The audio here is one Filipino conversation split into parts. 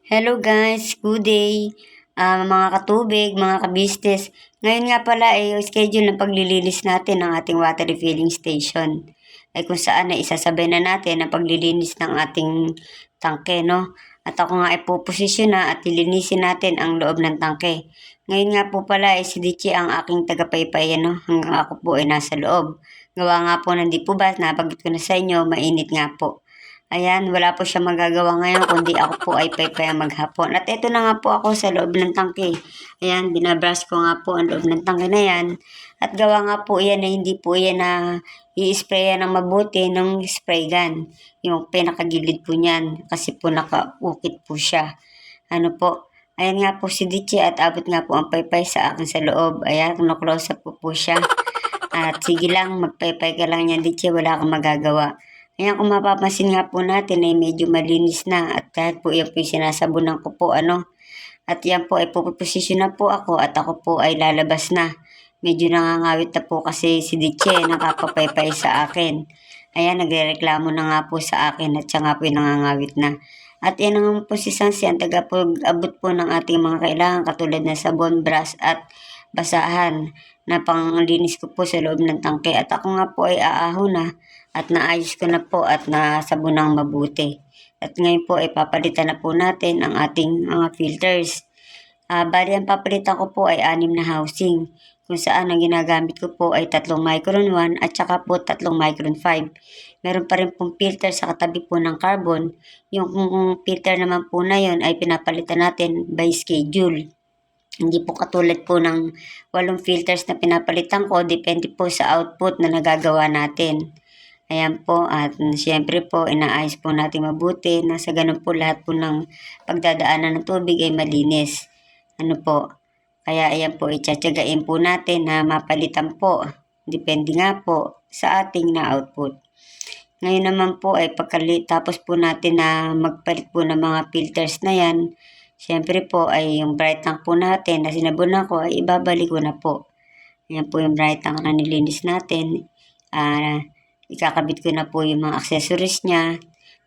Hello guys, good day. Mga katubig, mga kabisnes. Ngayon nga pala ay schedule ng paglilinis natin ng ating water refilling station. Ay kung saan ay isasabay na natin ang paglilinis ng ating tangke, no? At ako nga ay puposisyon na at lilinisin natin ang loob ng tangke. Ngayon nga po pala ay si Dichi ang aking tagapaypay, no? Hanggang ako po ay nasa loob. Gawa nga po ng di po ba, napagit ko na sa inyo, mainit nga po. Ayan, wala po siya magagawa ngayon kundi ako po ay paypayang maghapon. At ito na nga po ako sa loob ng tangke. Ayan, binabrush ko nga po ang loob ng tangke na yan. At gawa nga po yan na hindi po yan na i-sprayan ng mabuti ng spray gun. Yung pinakagilid po niyan kasi po nakaukit po siya. Ano po, ayan nga po si Dichi at abot nga po ang paypay sa akin sa loob. Ayan, close up po siya. At sige lang, magpaypay ka lang yan Dichi, wala kang magagawa. Ayan, kung mapapansin nga po natin ay medyo malinis na at kahit po yan po yung sinasabunan ko po At yan po ay puposisyon na po ako at ako po ay lalabas na. Medyo nangangawit na po kasi si Diche nakapapaypay sa akin. Ayan, nagrereklamo na nga po sa akin at siya nga po yung nangangawit na. At yan naman po si Sansi ang tagapag-abot po ng ating mga kailangan katulad ng sabon, brush at basahan na panglinis ko po sa loob ng tangke. At ako nga po ay aahon na at naayos ko na po at nasabunang mabuti. At ngayon po ay papalitan na po natin ang ating mga filters. Bali ang papalitan ko po ay 6 na housing kung saan ang ginagamit ko po ay 3 micron 1 at saka po 3 micron 5. Meron pa rin pong filter sa katabi po ng carbon. Yung filter naman po na yon ay pinapalitan natin by schedule. Hindi po katulad po ng 8 filters na pinapalitan ko, depende po sa output na nagagawa natin. Ayan po, at siyempre po, inaayos po natin mabuti na sa ganun po lahat po ng pagdadaanan ng tubig ay malinis. Ano po, kaya ayan po, itsatsagain po natin na mapalitan po. Depende nga po sa ating na output. Ngayon naman po ay tapos po natin na magpalit po ng mga filters na yan, siyempre po ay yung bright tank po natin na sinabunan ko ay ibabalik ko na po. Ayan po yung bright tank na nilinis natin. Ikakabit ko na po yung mga accessories niya,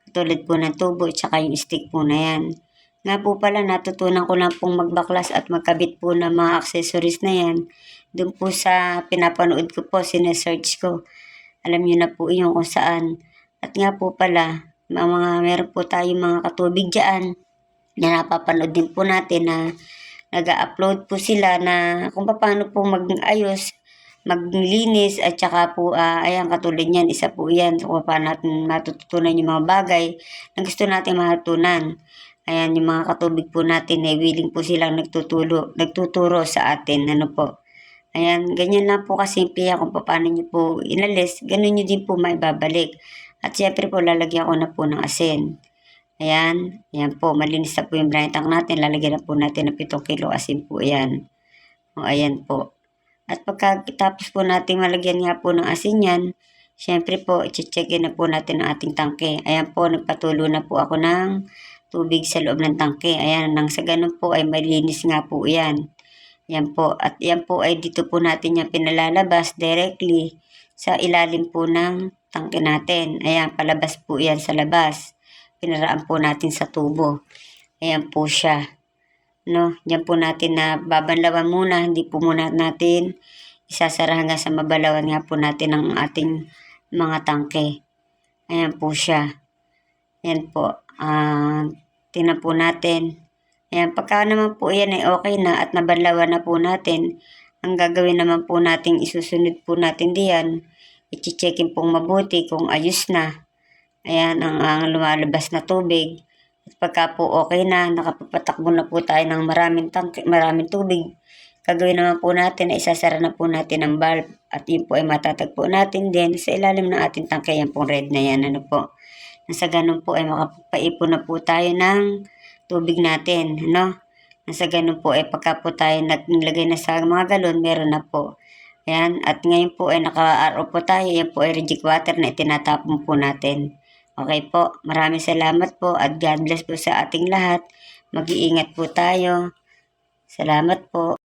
tulad po ng tubo at saka yung stick po na yan. Nga po pala, natutunan ko lang pong magbaklas at magkabit po ng mga accessories na yan. Doon po sa pinapanood ko po, sinesearch ko. Alam niyo na po yung kung saan. At nga po pala, meron po tayong mga katubig dyan na napapanood din po natin na nag-upload po sila na kung paano po mag-ayos, maglinis at saka po ayan katulad niyan, isa po yan kung paano natin matututunan yung mga bagay na gusto natin matutunan. Ayan, yung mga katubig po natin ay willing po silang nagtuturo sa atin. Ano po. Ayan, ganyan lang po kasimple kung paano nyo po inalis, ganun nyo din po maibabalik. At syempre po lalagyan ko na po ng asin. Ayan, ayan po, malinis na po yung brine tank natin, lalagyan na po natin ng 7 kilo asin po yan. O ayan po. At pagkatapos po natin malagyan nga po ng asin yan, syempre po, i-checkin na po natin ang ating tangke. Ayan po, nagpatulo na po ako ng tubig sa loob ng tangke. Ayan, nang sa ganun po ay malinis nga po yan. Yan po, at yan po ay dito po natin yung pinalalabas directly sa ilalim po ng tangke natin. Ayan, palabas po yan sa labas. Pinaraan po natin sa tubo. Ayan po siya. No, yan po natin na babanlawan muna, hindi po muna natin isasara hanggang sa mabalawan nga po natin ang ating mga tangke. Ayan po siya. Yan po. Tingnan po natin. Ayan, pagka naman po yan ay okay na at nabanlawan na po natin, ang gagawin naman po natin, isusunod po natin diyan, i-checkin pong mabuti kung ayos na. Ayan, ang lumalabas na tubig. At pagka po okay na, nakapapatakbo na po tayo ng maraming tubig, gagawin naman po natin ay isasara na po natin ang valve at yun po ay matatagpo natin din sa ilalim ng ating tangke, yan pong red na yan, ano po. Nasa ganun po ay makapaipon na po tayo ng tubig natin, no? Nasa ganun po ay pagka po tayo naglagay na sa mga galon, meron na po. Ayan, at ngayon po ay naka-RO po tayo, yan po ay reject water na itinatapon po natin. Okay po, maraming salamat po at God bless po sa ating lahat. Mag-iingat po tayo. Salamat po.